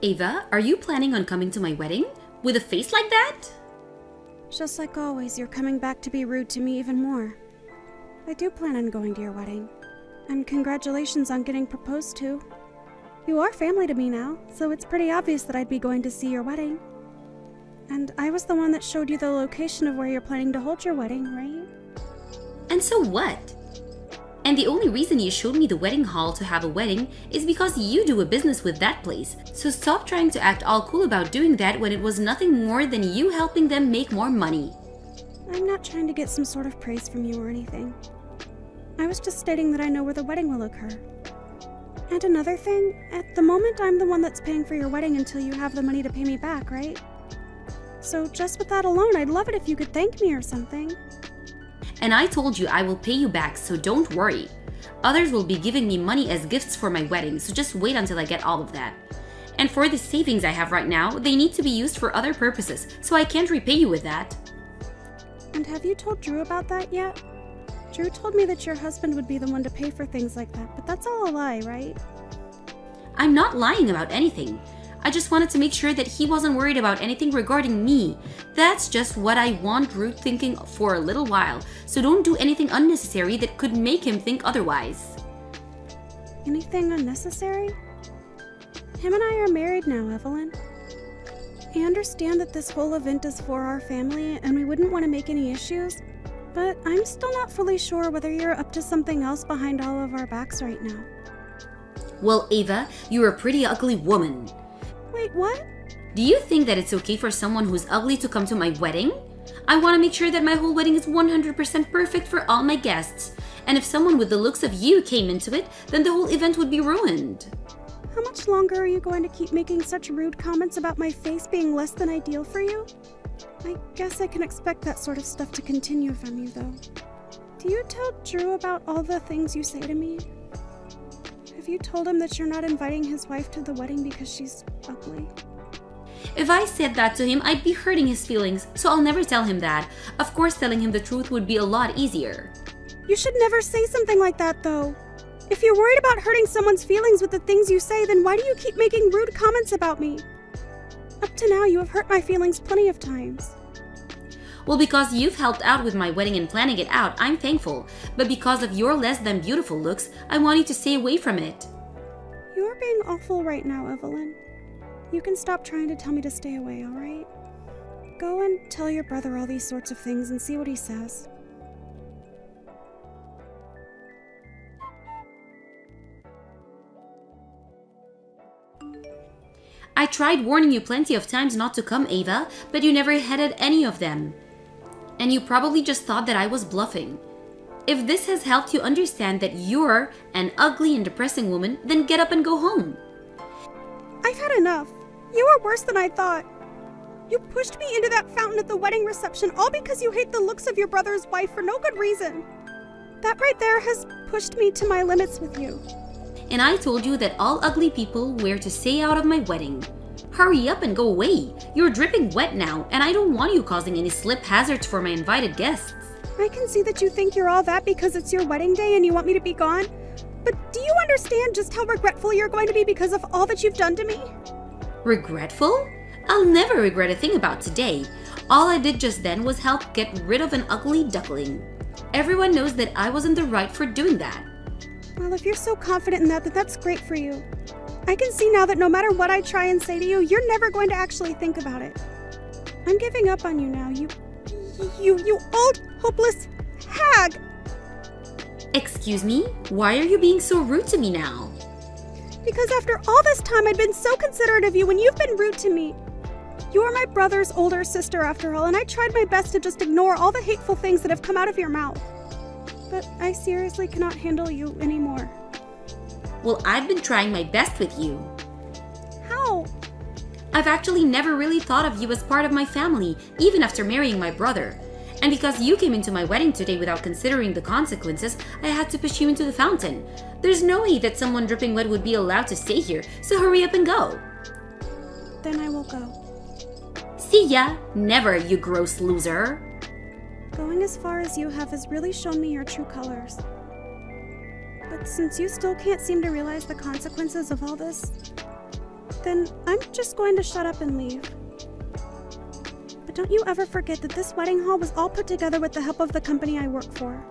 Ava, are you planning on coming to my wedding? With a face like that? Just like always, you're coming back to be rude to me even more. I do plan on going to your wedding. And congratulations on getting proposed to. You are family to me now, so it's pretty obvious that I'd be going to see your wedding. And I was the one that showed you the location of where you're planning to hold your wedding, right? And so what? And the only reason you showed me the wedding hall to have a wedding is because you do a business with that place. So stop trying to act all cool about doing that when it was nothing more than you helping them make more money. I'm not trying to get some sort of praise from you or anything. I was just stating that I know where the wedding will occur. And another thing, at the moment I'm the one that's paying for your wedding until you have the money to pay me back, right? So just with that alone, I'd love it if you could thank me or something. And I told you I will pay you back, so don't worry. Others will be giving me money as gifts for my wedding, so just wait until I get all of that. And for the savings I have right now, they need to be used for other purposes, so I can't repay you with that. And have you told Drew about that yet? Drew told me that your husband would be the one to pay for things like that, but that's all a lie, right? I'm not lying about anything. I just wanted to make sure that he wasn't worried about anything regarding me. That's just what I want Drew thinking for a little while, so don't do anything unnecessary that could make him think otherwise. Anything unnecessary? Him and I are married now, Evelyn. I understand that this whole event is for our family and we wouldn't want to make any issues, but I'm still not fully sure whether you're up to something else behind all of our backs right now. Well, Ava, you're a pretty ugly woman. Wait, what? Do you think that it's okay for someone who's ugly to come to my wedding? I want to make sure that my whole wedding is 100% perfect for all my guests. And if someone with the looks of you came into it, then the whole event would be ruined. How much longer are you going to keep making such rude comments about my face being less than ideal for you? I guess I can expect that sort of stuff to continue from you, though. Do you tell Drew about all the things you say to me? Have you told him that you're not inviting his wife to the wedding because she's ugly? If I said that to him, I'd be hurting his feelings, so I'll never tell him that. Of course, telling him the truth would be a lot easier. You should never say something like that, though. If you're worried about hurting someone's feelings with the things you say, then why do you keep making rude comments about me? Up to now, you have hurt my feelings plenty of times. Well, because you've helped out with my wedding and planning it out, I'm thankful. But because of your less than beautiful looks, I want you to stay away from it. You are being awful right now, Evelyn. You can stop trying to tell me to stay away, alright? Go and tell your brother all these sorts of things and see what he says. I tried warning you plenty of times not to come, Ava, but you never heeded any of them. And you probably just thought that I was bluffing. If this has helped you understand that you're an ugly and depressing woman, then get up and go home. I've had enough. You are worse than I thought. You pushed me into that fountain at the wedding reception all because you hate the looks of your brother's wife for no good reason. That right there has pushed me to my limits with you. And I told you that all ugly people were to stay out of my wedding. Hurry up and go away. You're dripping wet now, and I don't want you causing any slip hazards for my invited guests. I can see that you think you're all that because it's your wedding day and you want me to be gone. But do you understand just how regretful you're going to be because of all that you've done to me? Regretful? I'll never regret a thing about today. All I did just then was help get rid of an ugly duckling. Everyone knows that I was in the right for doing that. Well, if you're so confident in that, then that's great for you. I can see now that no matter what I try and say to you, you're never going to actually think about it. I'm giving up on you now, you old, hopeless hag! Excuse me? Why are you being so rude to me now? Because after all this time, I'd been so considerate of you and you've been rude to me. You are my brother's older sister after all, and I tried my best to just ignore all the hateful things that have come out of your mouth. But I seriously cannot handle you anymore. Well, I've been trying my best with you. How? I've actually never really thought of you as part of my family, even after marrying my brother. And because you came into my wedding today without considering the consequences, I had to push you into the fountain. There's no way that someone dripping wet would be allowed to stay here, so hurry up and go. Then I will go. See ya! Never, you gross loser! Going as far as you have has really shown me your true colors. But since you still can't seem to realize the consequences of all this, Then I'm just going to shut up and leave. But don't you ever forget that this wedding hall was all put together with the help of the company I work for.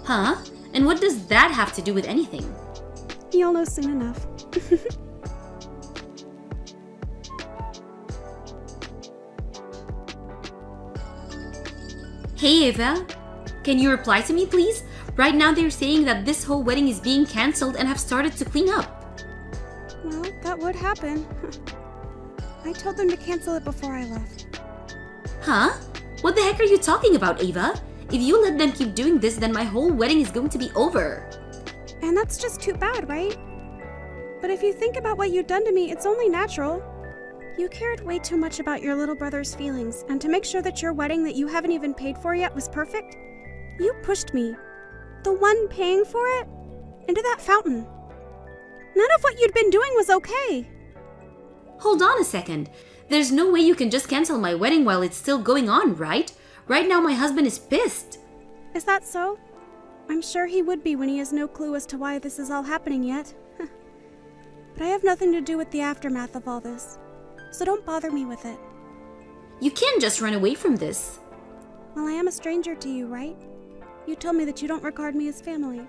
Huh? And what does that have to do with anything? You'll know soon enough. Hey Ava, can you reply to me please? Right now they're saying that this whole wedding is being cancelled and have started to clean up. Well, that would happen. I told them to cancel it before I left. Huh? What the heck are you talking about, Ava? If you let them keep doing this, then my whole wedding is going to be over. And that's just too bad, right? But if you think about what you've done to me, it's only natural. You cared way too much about your little brother's feelings, and to make sure that your wedding that you haven't even paid for yet was perfect, you pushed me, the one paying for it, into that fountain. None of what you'd been doing was okay. Hold on a second. There's no way you can just cancel my wedding while it's still going on, right? Right now my husband is pissed. Is that so? I'm sure he would be when he has no clue as to why this is all happening yet. But I have nothing to do with the aftermath of all this, so don't bother me with it. You can't just run away from this. Well, I am a stranger to you, right? You told me that you don't regard me as family.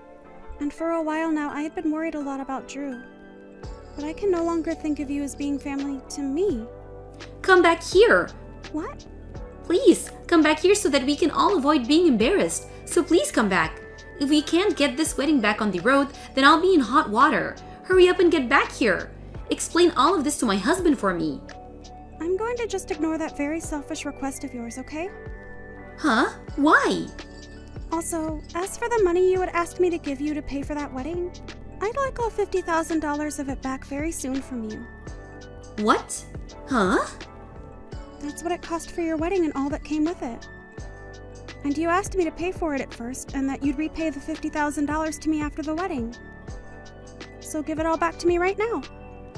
And for a while now, I had been worried a lot about Drew. But I can no longer think of you as being family to me. Come back here. What? Please, come back here so that we can all avoid being embarrassed. So please come back. If we can't get this wedding back on the road, then I'll be in hot water. Hurry up and get back here. Explain all of this to my husband for me. I'm going to just ignore that very selfish request of yours, okay? Huh? Why? Also, as for the money you had asked me to give you to pay for that wedding, I'd like all $50,000 of it back very soon from you. What? Huh? That's what it cost for your wedding and all that came with it. And you asked me to pay for it at first, and that you'd repay the $50,000 to me after the wedding. So give it all back to me right now.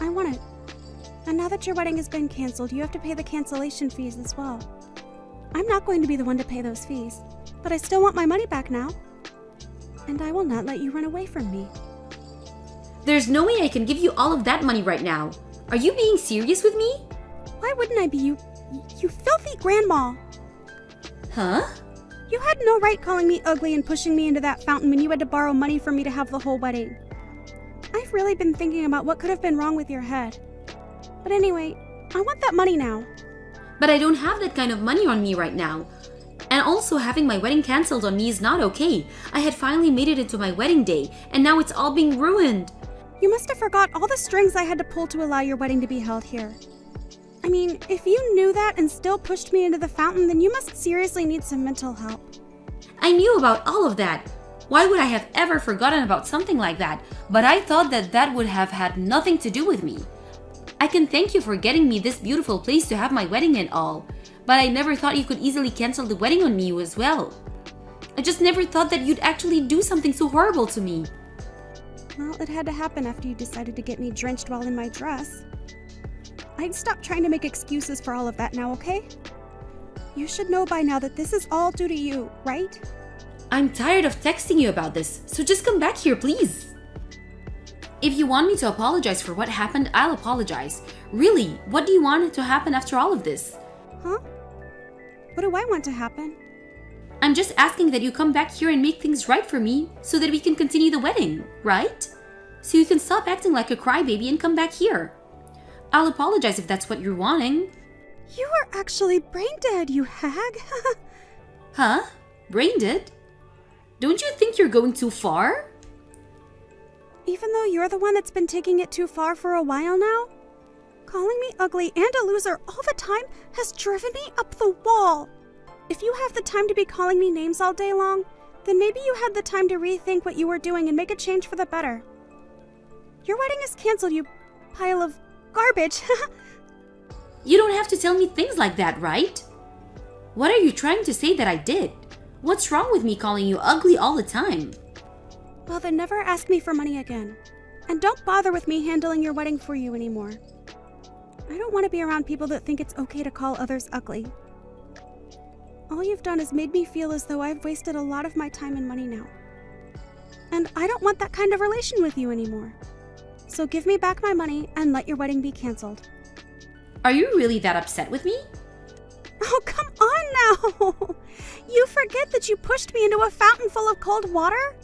I want it. And now that your wedding has been canceled, you have to pay the cancellation fees as well. I'm not going to be the one to pay those fees, but I still want my money back now. And I will not let you run away from me. There's no way I can give you all of that money right now. Are you being serious with me? Why wouldn't I be, you filthy grandma? Huh? You had no right calling me ugly and pushing me into that fountain when you had to borrow money from me to have the whole wedding. I've really been thinking about what could have been wrong with your head. But anyway, I want that money now. But I don't have that kind of money on me right now. And also having my wedding cancelled on me is not okay. I had finally made it into my wedding day, and now it's all being ruined. You must have forgot all the strings I had to pull to allow your wedding to be held here. I mean, if you knew that and still pushed me into the fountain, then you must seriously need some mental help. I knew about all of that. Why would I have ever forgotten about something like that? But I thought that that would have had nothing to do with me. I can thank you for getting me this beautiful place to have my wedding and all, but I never thought you could easily cancel the wedding on me as well. I just never thought that you'd actually do something so horrible to me. Well, it had to happen after you decided to get me drenched while in my dress. I'd stop trying to make excuses for all of that now, okay? You should know by now that this is all due to you, right? I'm tired of texting you about this, so just come back here, please. If you want me to apologize for what happened, I'll apologize. Really, what do you want to happen after all of this? Huh? What do I want to happen? I'm just asking that you come back here and make things right for me so that we can continue the wedding, right? So you can stop acting like a crybaby and come back here. I'll apologize if that's what you're wanting. You are actually brain dead, you hag. Huh? Brain dead? Don't you think you're going too far? Even though you're the one that's been taking it too far for a while now? Calling me ugly and a loser all the time has driven me up the wall. If you have the time to be calling me names all day long, then maybe you had the time to rethink what you were doing and make a change for the better. Your wedding is canceled, you pile of garbage. You don't have to tell me things like that, right? What are you trying to say that I did? What's wrong with me calling you ugly all the time? Well, then never ask me for money again. And don't bother with me handling your wedding for you anymore. I don't want to be around people that think it's okay to call others ugly. All you've done is made me feel as though I've wasted a lot of my time and money now. And I don't want that kind of relation with you anymore. So give me back my money and let your wedding be canceled. Are you really that upset with me? Oh, come on now! You forget that you pushed me into a fountain full of cold water?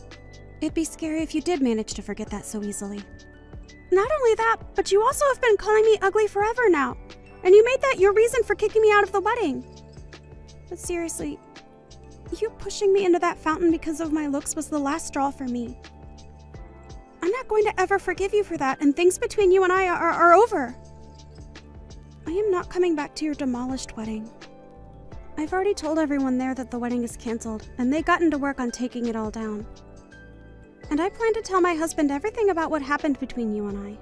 It'd be scary if you did manage to forget that so easily. Not only that, but you also have been calling me ugly forever now, and you made that your reason for kicking me out of the wedding. But seriously, you pushing me into that fountain because of my looks was the last straw for me. I'm not going to ever forgive you for that, and things between you and I are over. I am not coming back to your demolished wedding. I've already told everyone there that the wedding is canceled, and they got into work on taking it all down. And I plan to tell my husband everything about what happened between you and I.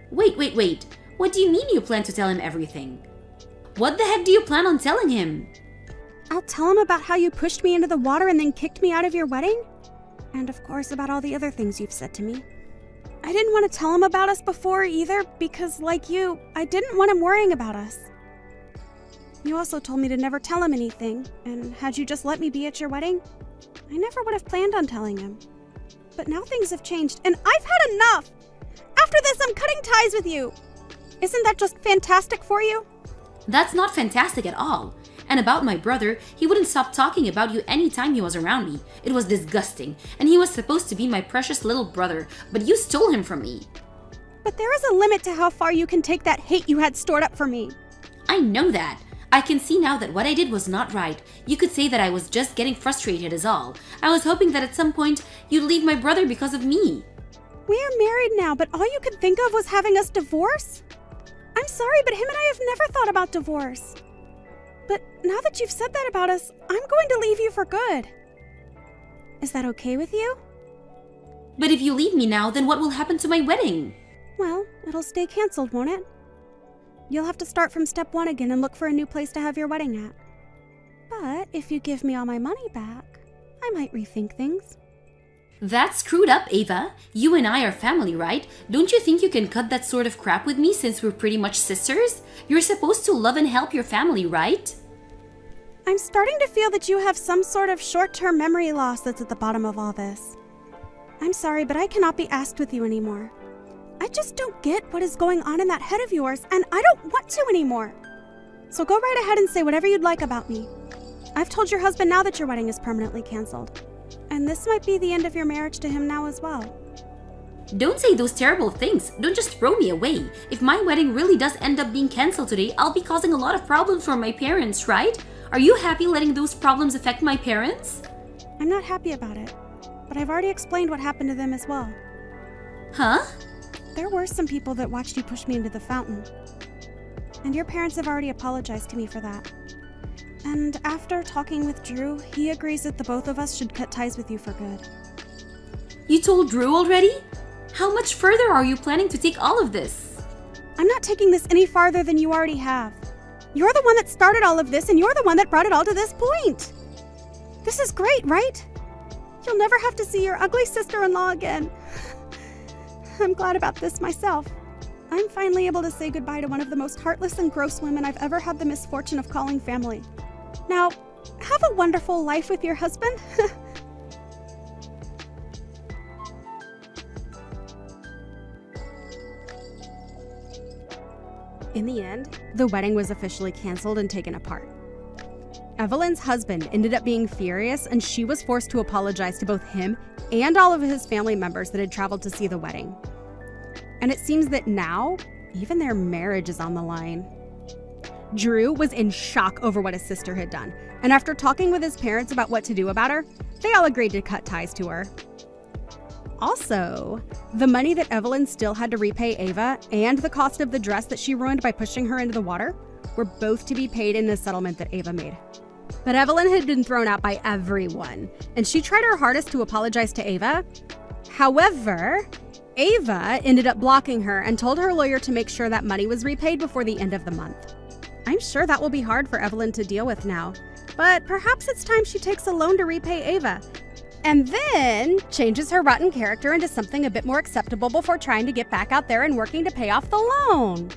Wait. What do you mean you plan to tell him everything? What the heck do you plan on telling him? I'll tell him about how you pushed me into the water and then kicked me out of your wedding. And of course about all the other things you've said to me. I didn't want to tell him about us before either because, like you, I didn't want him worrying about us. You also told me to never tell him anything, and had you just let me be at your wedding, I never would have planned on telling him. But now things have changed, and I've had enough! After this, I'm cutting ties with you! Isn't that just fantastic for you? That's not fantastic at all. And about my brother, he wouldn't stop talking about you anytime he was around me. It was disgusting, and he was supposed to be my precious little brother, but you stole him from me. But there is a limit to how far you can take that hate you had stored up for me. I know that. I can see now that what I did was not right. You could say that I was just getting frustrated is all. I was hoping that at some point you'd leave my brother because of me. We are married now, but all you could think of was having us divorce? I'm sorry, but him and I have never thought about divorce. But now that you've said that about us, I'm going to leave you for good. Is that okay with you? But if you leave me now, then what will happen to my wedding? Well, it'll stay canceled, won't it? You'll have to start from step one again and look for a new place to have your wedding at. But if you give me all my money back, I might rethink things. That's screwed up, Ava. You and I are family, right? Don't you think you can cut that sort of crap with me since we're pretty much sisters? You're supposed to love and help your family, right? I'm starting to feel that you have some sort of short-term memory loss that's at the bottom of all this. I'm sorry, but I cannot be asked with you anymore. I just don't get what is going on in that head of yours, and I don't want to anymore. So go right ahead and say whatever you'd like about me. I've told your husband now that your wedding is permanently canceled. And this might be the end of your marriage to him now as well. Don't say those terrible things. Don't just throw me away. If my wedding really does end up being canceled today, I'll be causing a lot of problems for my parents, right? Are you happy letting those problems affect my parents? I'm not happy about it, but I've already explained what happened to them as well. Huh? There were some people that watched you push me into the fountain. And your parents have already apologized to me for that. And after talking with Drew, he agrees that the both of us should cut ties with you for good. You told Drew already? How much further are you planning to take all of this? I'm not taking this any farther than you already have. You're the one that started all of this, and you're the one that brought it all to this point. This is great, right? You'll never have to see your ugly sister-in-law again. I'm glad about this myself. I'm finally able to say goodbye to one of the most heartless and gross women I've ever had the misfortune of calling family. Now, have a wonderful life with your husband. In the end, the wedding was officially canceled and taken apart. Evelyn's husband ended up being furious, and she was forced to apologize to both him and all of his family members that had traveled to see the wedding. And it seems that now, even their marriage is on the line. Drew was in shock over what his sister had done, and after talking with his parents about what to do about her, they all agreed to cut ties to her. Also, the money that Evelyn still had to repay Ava and the cost of the dress that she ruined by pushing her into the water were both to be paid in the settlement that Ava made. But Evelyn had been thrown out by everyone, and she tried her hardest to apologize to Ava. However, Ava ended up blocking her and told her lawyer to make sure that money was repaid before the end of the month. I'm sure that will be hard for Evelyn to deal with now, but perhaps it's time she takes a loan to repay Ava, and then changes her rotten character into something a bit more acceptable before trying to get back out there and working to pay off the loan.